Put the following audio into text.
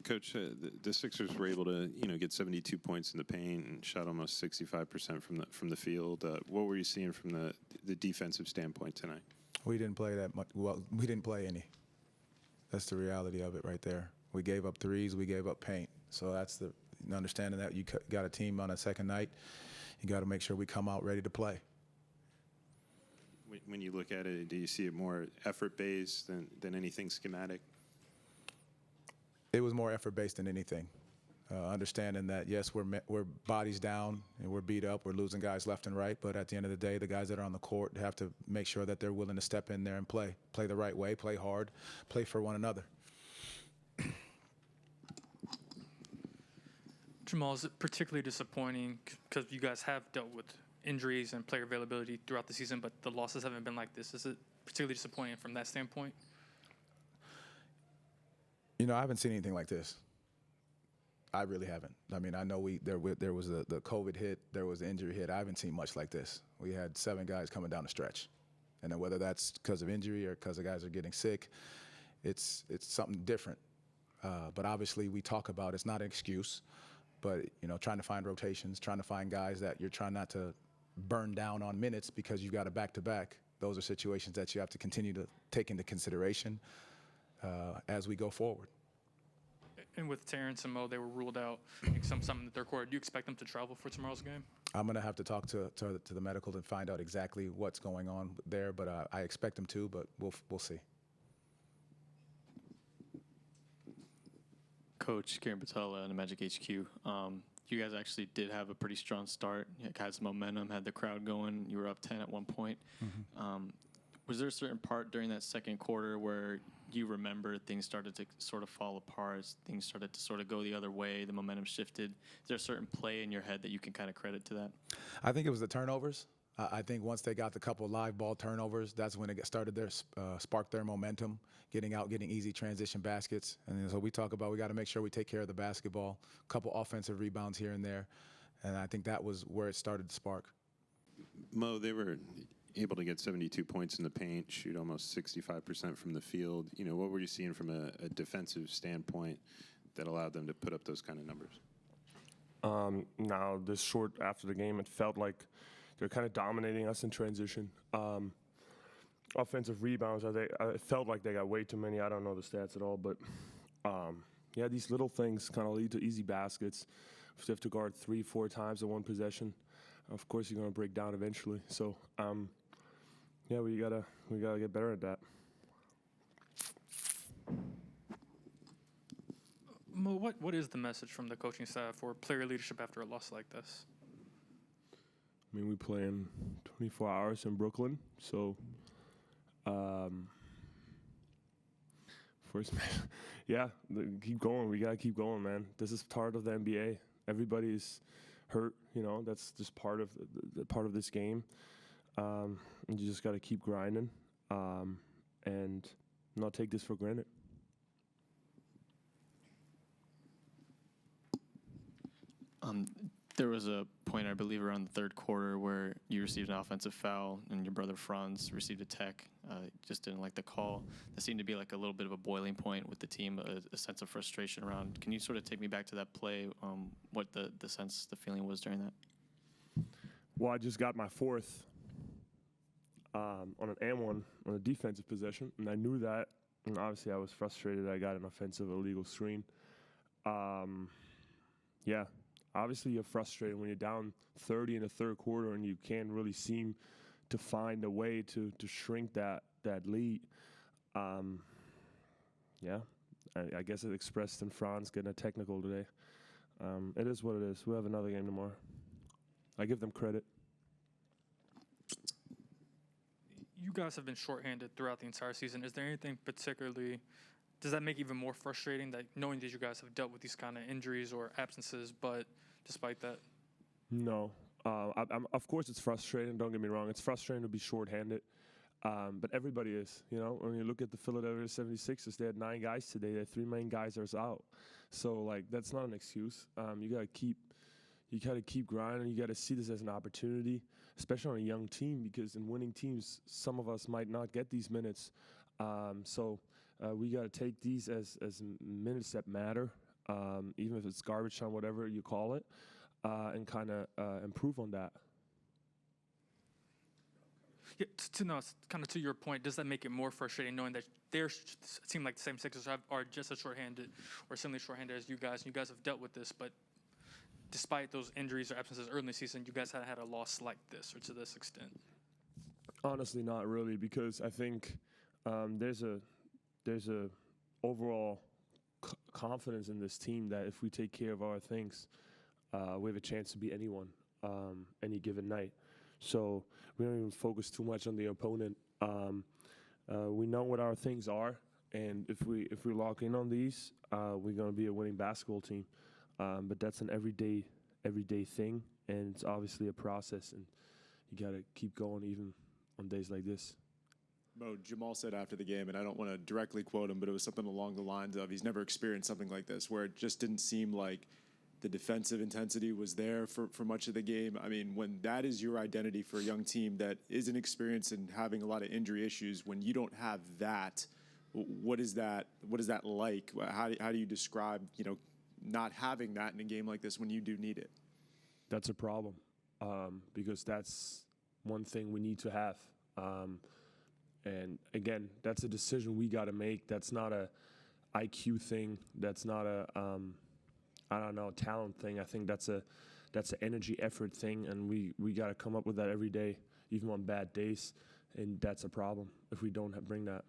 Coach, the Sixers were able to, get 72 points in the paint and shot almost 65% from the field. What were you seeing from the defensive standpoint tonight? We didn't play that much. Well, we didn't play any. That's the reality of it right there. We gave up threes. We gave up paint. So that's the understanding that you got a team on a second night. You got to make sure we come out ready to play. When you look at it, do you see it more effort-based than anything schematic? It was more effort-based than anything. Understanding that, yes, we're bodies down and we're beat up, we're losing guys left and right, but at the end of the day, the guys that are on the court have to make sure that they're willing to step in there and play the right way, play hard, play for one another. Jamahl, is it particularly disappointing because you guys have dealt with injuries and player availability throughout the season, but the losses haven't been like this? Is it particularly disappointing from that standpoint? I haven't seen anything like this. I really haven't. I mean, I know there was the COVID hit, there was the injury hit. I haven't seen much like this. We had 7 guys coming down the stretch. And then whether that's because of injury or because the guys are getting sick, it's something different. But obviously we talk about it's not an excuse, but, trying to find rotations, trying to find guys that you're trying not to burn down on minutes because you've got a back-to-back. Those are situations that you have to continue to take into consideration as we go forward. And with Terrence and Moe, they were ruled out some in the third quarter. Do you expect them to travel for tomorrow's game? I'm going to have to talk to the medical and find out exactly what's going on there, but I expect them to, but we'll see. Coach Kieran Patel in the Magic HQ. You guys actually did have a pretty strong start. You had some momentum, had the crowd going. You were up 10 at one point. Mm-hmm. Was there a certain part during that second quarter where you remember things started to sort of fall apart, things started to sort of go the other way, the momentum shifted? Is there a certain play in your head that you can kind of credit to that? I think it was the turnovers. I think once they got the couple live ball turnovers, that's when it started sparked their momentum, getting easy transition baskets. And so we talk about we got to make sure we take care of the basketball, a couple offensive rebounds here and there. And I think that was where it started to spark. Mo, they were able to get 72 points in the paint, shoot almost 65% from the field. What were you seeing from a defensive standpoint that allowed them to put up those kind of numbers? Now, this short after the game, it felt like they're kind of dominating us in transition. Offensive rebounds, it felt like they got way too many. I don't know the stats at all, but yeah, these little things kind of lead to easy baskets. If you have to guard 3-4 times in one possession, of course you're going to break down eventually. So, yeah, we gotta get better at that. Mo, what is the message from the coaching staff for player leadership after a loss like this? I mean, we play in 24 hours in Brooklyn, so first, yeah, keep going. We gotta keep going, man. This is part of the NBA. Everybody's hurt, That's just part of the part of this game. And you just gotta keep grinding, and not take this for granted. There was a point, I believe, around the third quarter where you received an offensive foul and your brother Franz received a tech. Just didn't like the call. That seemed to be like a little bit of a boiling point with the team, a sense of frustration around. Can you sort of take me back to that play, what the feeling was during that? Well, I just got my fourth on an and one on a defensive possession, and I knew that. And obviously, I was frustrated. I got an offensive illegal screen. Yeah. Obviously, you're frustrated when you're down 30 in the third quarter and you can't really seem to find a way to shrink that lead. Yeah, I guess it expressed in Franz getting a technical today. It is what it is. We'll have another game tomorrow. I give them credit. You guys have been shorthanded throughout the entire season. Is there anything particularly – does that make it even more frustrating that knowing that you guys have dealt with these kind of injuries or absences, but despite that? No. Of course it's frustrating. Don't get me wrong. It's frustrating to be shorthanded. But everybody is, When you look at the Philadelphia 76ers, they had 9 guys today. Their 3 main guys are out. So, that's not an excuse. You got to keep grinding. You got to see this as an opportunity, especially on a young team, because in winning teams, some of us might not get these minutes. So we got to take these as minutes that matter. even if it's garbage time, whatever you call it, and kind of improve on that. Yeah, kind of to your point, does that make it more frustrating knowing that it seem like the same Sixers are just as shorthanded or similarly shorthanded as you guys, and you guys have dealt with this, but despite those injuries or absences early in the season, you guys haven't had a loss like this or to this extent? Honestly, not really, because I think there's a overall confidence in this team that if we take care of our things, we have a chance to beat anyone any given night. So we don't even focus too much on the opponent. We know what our things are, and if we lock in on these, we're going to be a winning basketball team. But that's an everyday thing, and it's obviously a process, and you got to keep going even on days like this. Mo, Jamahl said after the game, and I don't want to directly quote him, but it was something along the lines of he's never experienced something like this, where it just didn't seem like the defensive intensity was there for much of the game. I mean, when that is your identity for a young team that isn't experienced and having a lot of injury issues, when you don't have that, what is that like? How do you describe, not having that in a game like this when you do need it? That's a problem, because that's one thing we need to have. And again, that's a decision we got to make. That's not a IQ thing. That's not a talent thing. I think that's an energy effort thing, and we got to come up with that every day, even on bad days. And that's a problem if we don't bring that.